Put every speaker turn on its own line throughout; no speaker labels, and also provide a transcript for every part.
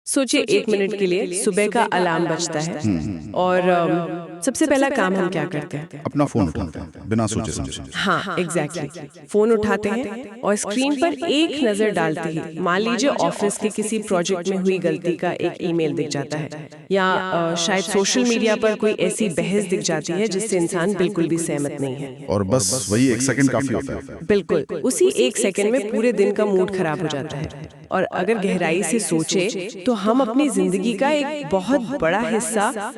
सोचिए 1 मिनट के लिए सुबह का अलार्म बजता है और सबसे पहला काम हम क्या करते हैं?
अपना फोन उठाते हैं बिना सोचे समझे।
हाँ, एग्जैक्टली। फोन उठाते हैं और स्क्रीन पर एक नजर डालते ही मान लीजिए ऑफिस के किसी प्रोजेक्ट में हुई गलती का एक ईमेल दिख जाता है या शायद सोशल मीडिया पर कोई ऐसी बहस दिख जाती है जिससे इंसान बिल्कुल भी सहमत नहीं है।
और बस वही 1 सेकंड काफी होता है।
बिल्कुल, उसी 1 सेकंड में पूरे दिन का मूड खराब हो जाता है। और अगर गहराई से सोचे तो हम अपनी जिंदगी का एक बहुत बड़ा हिस्सा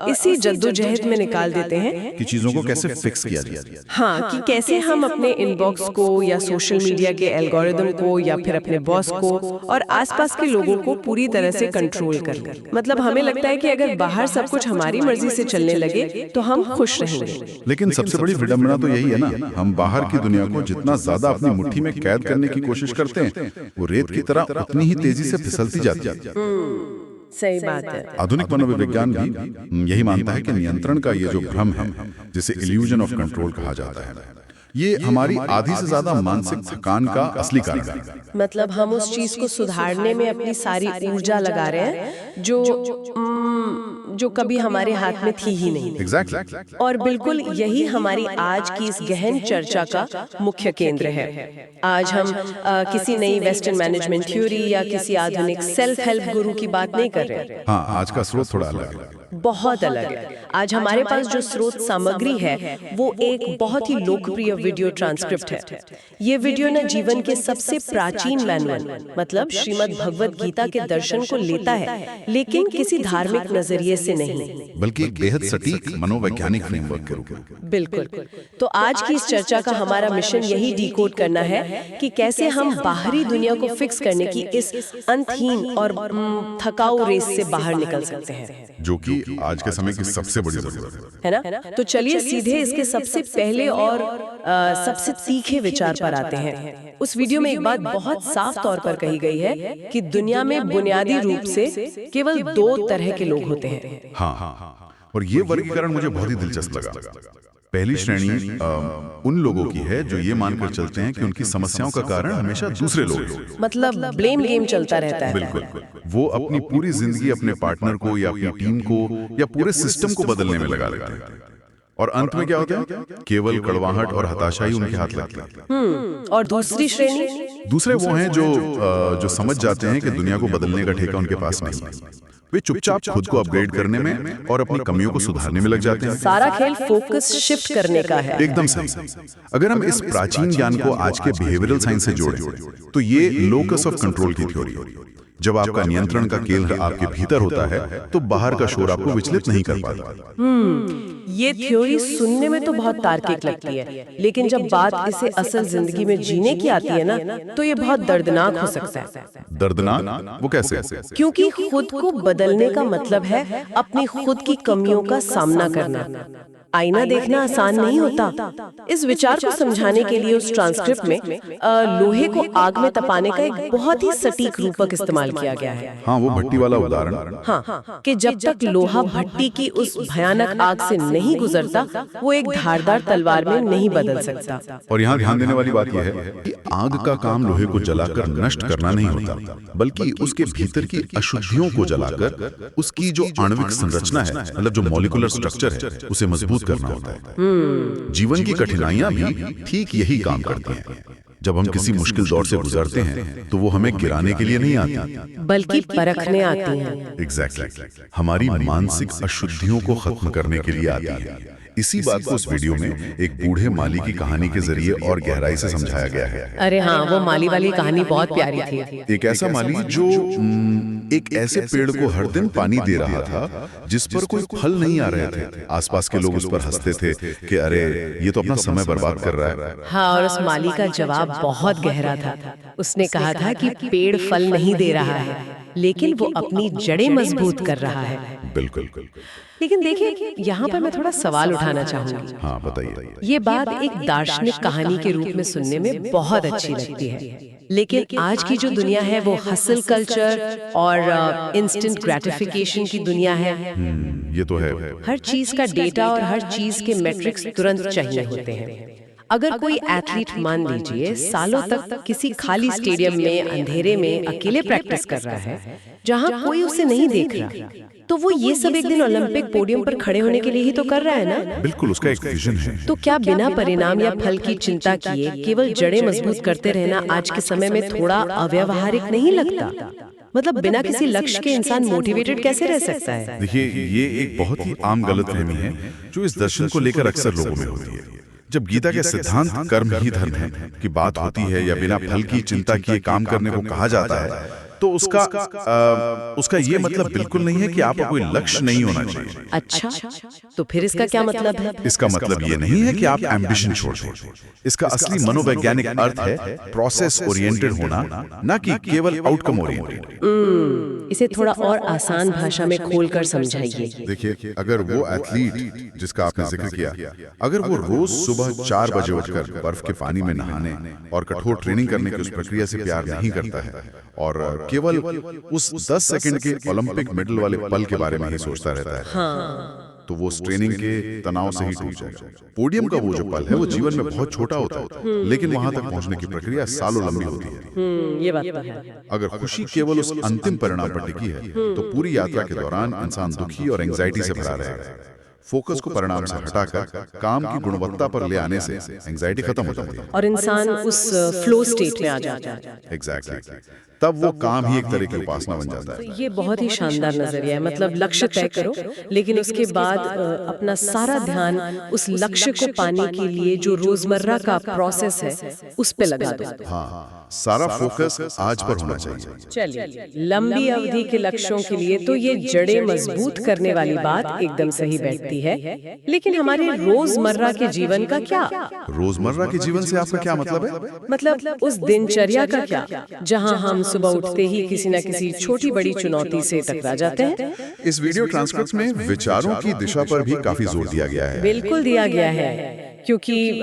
इसी जद्दोजहद में निकाल देते हैं
कि चीजों को कैसे फिक्स किया जाए।
हाँ, कि कैसे हम अपने इनबॉक्स को या सोशल मीडिया के एल्गोरिदम को या फिर अपने बॉस को और आसपास के लोगों को पूरी तरह से कंट्रोल कर लें। मतलब हमें लगता है कि अगर बाहर सब कुछ हमारी मर्जी से चलने लगे तो हम खुश रहेंगे।
लेकिन सबसे बड़ी विडंबना तो यही है ना, हम बाहर की दुनिया को जितना ज्यादा अपनी मुट्ठी में कैद करने की कोशिश करते हैं, वो रेत की तरह उतनी ही तेजी से फिसलती जाती है।
सही बात है।
आधुनिक मनोविज्ञान भी यही मानता है कि नियंत्रण का ये जो भ्रम है, जिसे इल्यूजन ऑफ कंट्रोल कहा जाता है, ये हमारी आधी से ज्यादा मानसिक थकान का असली कारण है।
मतलब हम उस चीज को सुधारने में अपनी सारी ऊर्जा लगा रहे हैं जो कभी हमारे हाथ में थी ही नहीं।
Exactly.
और बिल्कुल यही हमारी आज की इस गहन चर्चा का मुख्य केंद्र है। आज हम किसी नई वेस्टर्न मैनेजमेंट थ्योरी या किसी आधुनिक सेल्फ हेल्प गुरु की बात नहीं कर रहे।
हाँ, आज का स्रोत थोड़ा अलग है।
बहुत अलग है। आज हमारे पास जो स्रोत सामग्री है वो एक बहुत ही लोकप्रिय वीडियो ट्रांसक्रिप्ट है। ये वीडियो न जीवन के सबसे प्राचीन मैनुअल मतलब श्रीमद् भगवत गीता के दर्शन को लेता है, लेकिन किसी धार्मिक नजरिए से नहीं,
बल्कि एक बेहद सटीक मनोवैज्ञानिक फ्रेमवर्क के रूप में।
बिल्कुल। तो आज की इस चर्चा का हमारा मिशन यही डिकोड करना है कि कैसे हम बाहरी दुनिया को फिक्स करने की इस अंतहीन और थकाऊ रेस से बाहर निकल सकते हैं,
जो कि आज के समय की सबसे बड़ी जरूरत
है ना? तो चलिए सीधे इसके सबसे पहले और सबसे तीखे विचार पर आते हैं। उस वीडियो में एक बात बहुत साफ तौर पर कही गई है कि दुनिया में बुनियादी रूप से केवल 2 तरह के लोग होते हैं।
हाँ, और ये वर्गीकरण मुझे बहुत ही दिलचस्प लगा। पहली श्रेणी उन लोगों की है जो ये मानकर चलते हैं कि उनकी समस्याओं का कारण हमेशा दूसरे लोग हैं।
मतलब ब्लेम गेम चलता रहता है।
बिल्कुल, वो अपनी पूरी जिंदगी अपने पार्टनर को या अपनी टीम को या पूरे सिस्टम को बदलने में लगा देते हैं। और अंत में क्या होता है? केवल कड़वाहट और हताशा ही उनके हाथ लगती है।
और दूसरी श्रेणी?
दूसरे वो हैं जो समझ जाते हैं कि दुनिया को बदलने का ठेका उनके पास नहीं है। वे चुपचाप खुद को अपग्रेड करने में और अपनी कमियों को सुधारने में लग जाते हैं।
सारा खेल फोकस शिफ्ट करने का है।
एकदम सही। अगर हम इस प्राचीन ज्ञान को आज के बिहेवियरल साइंस से जोड़ें तो ये लोकस ऑफ कंट्रोल की थ्योरी है। जब आपका नियंत्रण का केंद्र आपके भीतर होता है तो बाहर का शोर आपको विचलित नहीं कर पाता।
ये थ्योरी सुनने में तो बहुत तार्किक लगती है, लेकिन जब बात इसे असल जिंदगी में जीने की आती है ना, तो ये बहुत दर्दनाक हो सकता है।
दर्दनाक? वो कैसे?
क्योंकि खुद को बदलने का मतलब है अपनी खुद की कमियों का सामना करना। आईना देखना आसान नहीं होता। इस विचार को समझाने के लिए उस ट्रांसक्रिप्ट में लोहे को आग में तपाने का एक बहुत ही सटीक रूपक इस्तेमाल किया गया है।
हाँ, वो भट्टी वाला उदाहरण।
हाँ, कि जब तक लोहा भट्टी की उस भयानक आग से नहीं गुजरता, वो एक धारदार तलवार में नहीं बदल सकता।
और यहाँ ध्यान देने वाली बात यह है कि आग का काम लोहे को जलाकर नष्ट करना नहीं होता, बल्कि उसके भीतर की अशुद्धियों को जलाकर उसकी जो आणविक संरचना है, मतलब जो मॉलिक्यूलर स्ट्रक्चर है, उसे मजबूत करना होता है। जीवन की कठिनाइयां भी ठीक यही काम करती हैं। जब हम किसी मुश्किल दौर से गुजरते हैं तो वो हमें गिराने के लिए नहीं आती,
बल्कि परखने आती हैं।
एग्जैक्टली, हमारी मानसिक अशुद्धियों को खत्म करने के लिए आती है। इसी बात को उस वीडियो में एक बूढ़े माली की कहानी के जरिए और गहराई से समझाया गया है।
अरे हाँ, वो माली वाली कहानी बहुत प्यारी थी।
एक ऐसा माली जो एक ऐसे पेड़ को हर दिन पानी दे रहा था जिस पर कोई फल नहीं आ रहे थे। आसपास के लोग उस पर हंसते थे कि अरे ये तो अपना समय बर्बाद कर रहा है।
हाँ, और उस माली का जवाब बहुत गहरा था। उसने कहा था कि पेड़ फल नहीं दे रहा है, लेकिन वो अपनी जड़ें मजबूत कर रहा है।
बिल्कुल।
लेकिन देखिए, यहाँ पर मैं थोड़ा सवाल उठाना चाहूंगी।
हाँ, बताइए।
ये बात एक दार्शनिक कहानी के रूप में सुनने में बहुत अच्छी लगती है, लेकिन आज की जो दुनिया है वो हसल कल्चर और इंस्टेंट ग्रेटिफिकेशन की दुनिया है।
ये तो है।
हर चीज का डेटा और हर चीज के मैट्रिक्स तुरंत चाहिए होते हैं। अगर कोई एथलीट मान लीजिए सालों तक किसी खाली स्टेडियम में अंधेरे में अकेले प्रैक्टिस कर रहा है, जहाँ कोई उसे नहीं देख रहा। तो वो ये सब एक दिन ओलंपिक पोडियम पर खड़े होने के लिए ही तो कर रहा है ना।
बिल्कुल, उसका एक विजन है।
तो क्या बिना परिणाम या फल की चिंता किए केवल जड़ें मजबूत करते रहना आज के समय में थोड़ा अव्यावहारिक नहीं लगता? मतलब बिना किसी लक्ष्य के इंसान मोटिवेटेड कैसे रह सकता है?
देखिए, ये एक बहुत ही आम गलतफहमी है जो इस दर्शन को लेकर अक्सर लोगों में होती है। जब गीता के सिद्धांत कर्म ही धर्म है की बात होती है या बिना फल की चिंता किए काम करने को कहा जाता है, तो उसका ये मतलब बिल्कुल नहीं है कि आपका कोई लक्ष्य नहीं होना चाहिए।
अच्छा, तो फिर इसका क्या मतलब है?
इसका मतलब ये नहीं है कि आप एम्बिशन छोड़ दें। इसका असली मनोवैज्ञानिक अर्थ है प्रोसेस ओरिएंटेड होना, ना कि केवल आउटकम ओरिएंटेड।
इसे थोड़ा और आसान भाषा में खोलकर समझाइए।
देखिए, अगर वो एथलीट जिसका आपने जिक्र किया, अगर वो रोज सुबह 4 बजे उठकर बर्फ के पानी में नहाने और कठोर ट्रेनिंग करने की उस प्रक्रिया से प्यार नहीं करता है और केवल उस 10 सेकंड के ओलंपिक मेडल वाले पल के बारे में ही सोचता रहता है, तो वो ट्रेनिंग के तनाव से ही टूट जाएगा। पोडियम का वो जो पल है वो जीवन में बहुत छोटा होता है, लेकिन वहां तक पहुंचने की प्रक्रिया सालों लंबी होती है।
ये बात तो है।
अगर खुशी केवल उस अंतिम परिणाम पर टिकी है, तो पूरी यात्रा के दौरान इंसान दुखी और एंजाइटी से भरा रहेगा। फोकस को परिणाम से हटाकर काम की गुणवत्ता पर ले आने से एंजाइटी खत्म हो जाती है
और इंसान उस फ्लो स्टेट में आ जाता है।
एग्जैक्टली। तब वो काम ही एक तरह की उपासना बन जाता है।
ये बहुत ही शानदार नजरिया है। मतलब लक्ष्य तय करो, लेकिन उसके बाद अपना सारा ध्यान उस लक्ष्य को पाने के लिए जो रोजमर्रा का प्रोसेस है उस पे लगा दो।
हाँ, सारा फोकस आज पर होना चाहिए।
चलिए, लंबी अवधि के लक्ष्यों के लिए तो ये जड़ें मजबूत करने वाली बात एकदम सही बैठती है, लेकिन हमारे रोजमर्रा के जीवन का क्या?
रोजमर्रा के जीवन से आपका क्या मतलब है?
मतलब उस दिनचर्या का क्या, जहाँ हम सुबह उठते ही किसी न किसी छोटी बड़ी चुनौती से टकरा जाते हैं।
इस वीडियो ट्रांसक्रिप्ट में विचारों की दिशा पर भी काफी जोर दिया गया है।
बिल्कुल दिया गया है, क्योंकि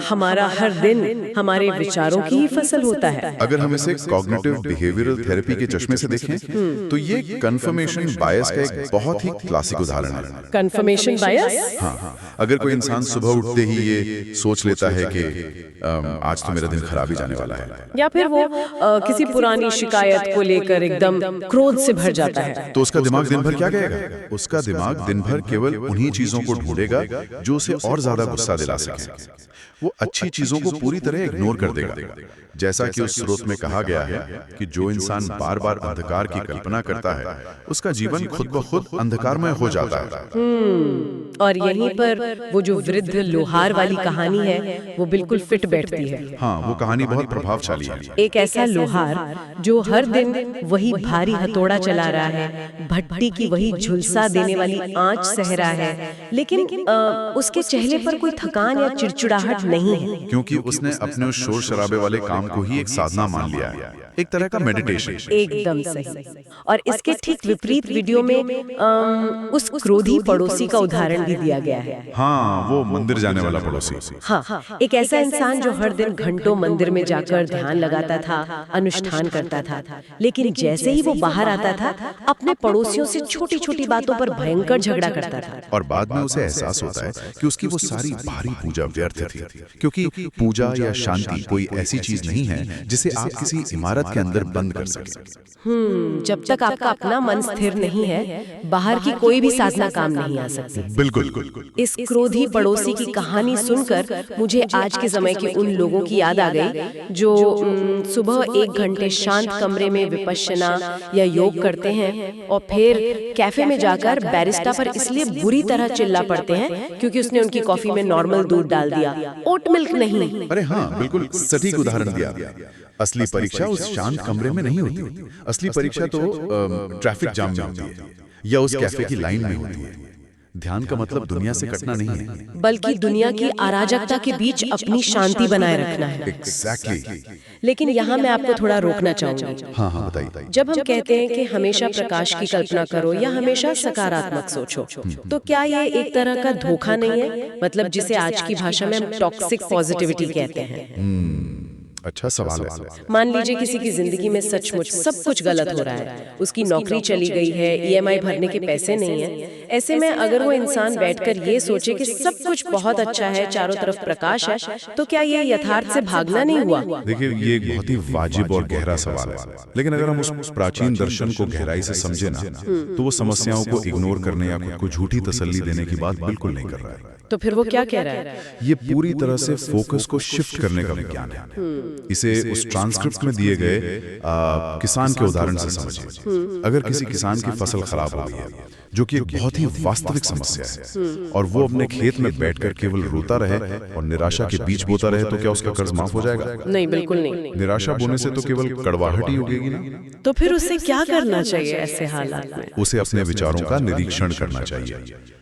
हमारा हर दिन हमारे विचारों की ही फसल होता है।
अगर हम इसे कॉग्निटिव बिहेवियरल थेरेपी के चश्मे से देखें, तो ये कन्फर्मेशन बायस का एक बहुत ही क्लासिक उदाहरण है।
कन्फर्मेशन बायस?
हाँ, अगर कोई इंसान सुबह उठते ही ये सोच लेता है कि आज तो मेरा दिन खराब ही जाने वाला है,
या फिर वो किसी पुरानी शिकायत को लेकर एकदम क्रोध से भर जाता है,
तो उसका दिमाग दिन भर क्या कहेगा? उसका दिमाग दिन भर केवल उन्हीं चीजों को ढूंढेगा जो उसे और ज्यादा गुस्सा दिला सके। वो अच्छी चीजों को पूरी तरह इग्नोर कर देगा। जैसा कि उस स्रोत में कहा गया है कि जो इंसान बार बार अंधकार की कल्पना करता है, उसका जीवन खुद ब खुद अंधकारमय हो जाता है।
और यहीं पर वो जो वृद्ध लोहार वाली कहानी है वो बिल्कुल फिट बैठती है।
हाँ, वो कहानी बहुत प्रभावशाली है।
एक ऐसा लोहार जो हर दिन वही भारी हथौड़ा चला रहा है, भट्टी की वही झुलसा देने वाली आंच सह रहा है, लेकिन उसके चेहरे पर कोई थकान या चिड़चिड़ाहट नहीं है,
क्योंकि उसने अपने उस शोर शराबे वाले काम को ही एक साधना मान लिया है, एक तरह का मेडिटेशन।
एकदम सही। और इसके ठीक विपरीत वीडियो में उस क्रोधी पड़ोसी का उदाहरण भी दिया गया है।
हाँ, वो मंदिर जाने वाला पड़ोसी।
हाँ, एक ऐसा इंसान जो हर दिन घंटों मंदिर में जाकर ध्यान लगाता था, अनुष्ठान करता था, लेकिन जैसे ही वो बाहर आता था अपने पड़ोसियों से छोटी छोटी बातों पर भयंकर झगड़ा करता था।
और बाद में उसे एहसास होता है कि उसकी वो सारी भारी पूजा व्यर्थ थी, क्योंकि पूजा या शांति कोई ऐसी चीज नहीं है जिसे आप किसी इमारत के अंदर बंद कर सके।
जब तक आपका अपना मन स्थिर नहीं है, बाहर की कोई भी साधना काम नहीं आ सकती।
बिल्कुल।
इस क्रोधी पड़ोसी की कहानी सुनकर मुझे आज के समय के उन लोगों की याद आ गई जो सुबह 1 घंटे शांत कमरे में विपश्यना या योग करते हैं और फिर कैफे में जाकर बैरिस्टा पर इसलिए बुरी तरह चिल्ला पड़ते हैं क्योंकि उसने उनकी कॉफी में नॉर्मल दूध डाल दिया, ओट मिल्क नहीं।
अरे हाँ, बिल्कुल सटीक उदाहरण दिया। असली परीक्षा उस शांत कमरे में नहीं होती। असली परीक्षा तो ट्रैफिक जाम में होती है या उस कैफे की लाइन में होती है। ध्यान का मतलब दुनिया से कटना नहीं है,
बल्कि दुनिया की अराजकता के बीच अपनी शांति बनाए रखना है।
एग्जैक्टली।
लेकिन यहाँ मैं आपको थोड़ा रोकना चाहूंगी।
हाँ, बताइए।
जब हम कहते हैं कि हमेशा प्रकाश की कल्पना करो या हमेशा सकारात्मक सोचो, तो क्या ये एक तरह का धोखा नहीं है? मतलब जिसे आज की भाषा में हम टॉक्सिक पॉजिटिविटी कहते हैं।
अच्छा सवाल है।
मान लीजिए किसी की जिंदगी में सचमुच सब कुछ गलत हो रहा है, उसकी नौकरी चली गई है, ईएमआई भरने के पैसे नहीं है। ऐसे में अगर वो इंसान बैठकर ये सोचे कि सब कुछ बहुत अच्छा है, चारों तरफ प्रकाश है, तो क्या ये यथार्थ से भागना नहीं हुआ?
देखिए, ये एक बहुत ही वाजिब और गहरा सवाल है, लेकिन अगर हम उस प्राचीन दर्शन को गहराई से समझे ना, तो वो समस्याओं को इग्नोर करने या खुद को झूठी तसल्ली देने की बात बिल्कुल नहीं कर रहा है।
तो फिर वो क्या कह रहा है?
ये पूरी तरह से फोकस को शिफ्ट करने का विज्ञान है। इसे उस ट्रांसक्रिप्ट में दिए गए किसान के उदाहरण से समझिए। अगर किसी किसान की फसल खराब हो गई है, जो कि एक बहुत ही वास्तविक समस्या है, और वो अपने खेत में बैठकर केवल रोता रहे और निराशा के बीज बोता रहे, तो क्या उसका कर्ज माफ हो जाएगा?
नहीं, बिल्कुल नहीं।
निराशा बोने से तो केवल कड़वाहट ही उगेगी ना।
तो फिर उसे क्या करना चाहिए ऐसे हालात में?
उसे अपने विचारों का निरीक्षण करना चाहिए।